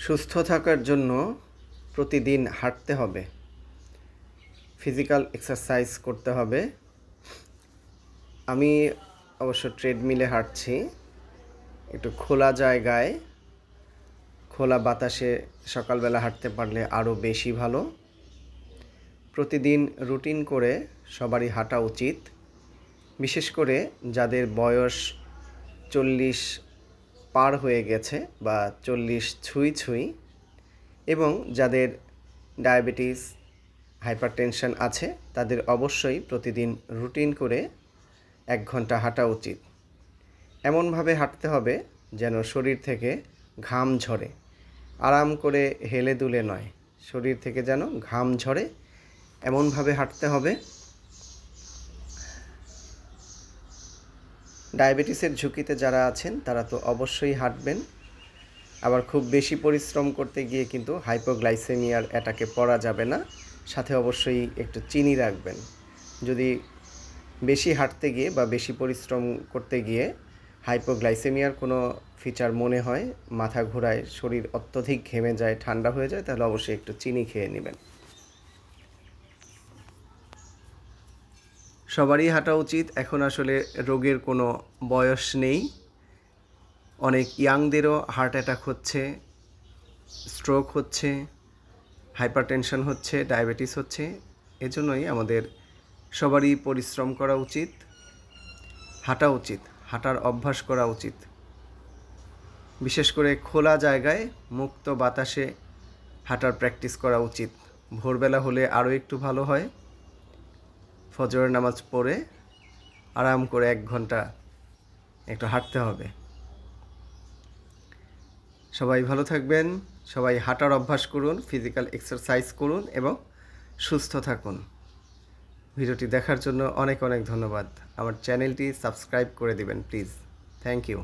সুস্থ থাকার জন্য প্রতিদিন হাঁটতে হবে, ফিজিক্যাল এক্সারসাইজ করতে হবে। আমি অবশ্য ট্রেডমিলে হাঁটছি, একটু খোলা জায়গায় খোলা বাতাসে সকালবেলা হাঁটতে পারলে আরও বেশি ভালো। প্রতিদিন রুটিন করে সবারই হাঁটা উচিত, বিশেষ করে যাদের বয়স 40 পার হয়ে গেছে বা 40 ছুঁই ছুঁই, এবং যাদের ডায়াবেটিস হাইপারটেনশন আছে তাদের অবশ্যই প্রতিদিন রুটিন করে 1 ঘন্টা হাঁটা উচিত। এমনভাবে হাঁটতে হবে যেন শরীর থেকে ঘাম ঝরে, আরাম করে হেলে দুলে নয়, শরীর থেকে যেন ঘাম ঝরে এমনভাবে হাঁটতে হবে। ডায়াবেটিসের ঝুঁকিতে যারা আছেন তারা তো অবশ্যই হাঁটবেন। আবার খুব বেশি পরিশ্রম করতে গিয়ে কিন্তু হাইপোগ্লাইসেমিয়ার অ্যাটাকে পড়া যাবে না। সাথে অবশ্যই একটু চিনি রাখবেন। যদি বেশি হাঁটতে গিয়ে বা বেশি পরিশ্রম করতে গিয়ে হাইপোগ্লাইসেমিয়ার কোনো ফিচার মনে হয়, মাথা ঘোরায়, শরীর অত্যধিক ঘেমে যায়, ঠান্ডা হয়ে যায়, তাহলে অবশ্যই একটু চিনি খেয়ে নেবেন। সবারই হাঁটা উচিত। এখন আসলে রোগের কোনো বয়স নেই। অনেক ইয়াংদেরও হার্ট অ্যাটাক হচ্ছে, স্ট্রোক হচ্ছে, হাইপারটেনশন হচ্ছে, ডায়াবেটিস হচ্ছে। এজন্যই আমাদের সবারই পরিশ্রম করা উচিত, হাঁটা উচিত, হাঁটার অভ্যাস করা উচিত। বিশেষ করে খোলা জায়গায় মুক্ত বাতাসে হাঁটার প্র্যাকটিস করা উচিত। ভোরবেলা হলে আরও একটু ভালো হয়। ফজরের নামাজ পড়ে আরাম করে 1 ঘন্টা একটু হাঁটতে হবে। সবাই ভালো থাকবেন, সবাই হাঁটার অভ্যাস করুন, ফিজিক্যাল এক্সারসাইজ করুন এবং সুস্থ থাকুন। ভিডিওটি দেখার জন্য অনেক অনেক ধন্যবাদ। আমার চ্যানেলটি সাবস্ক্রাইব করে দিবেন প্লিজ। Thank you.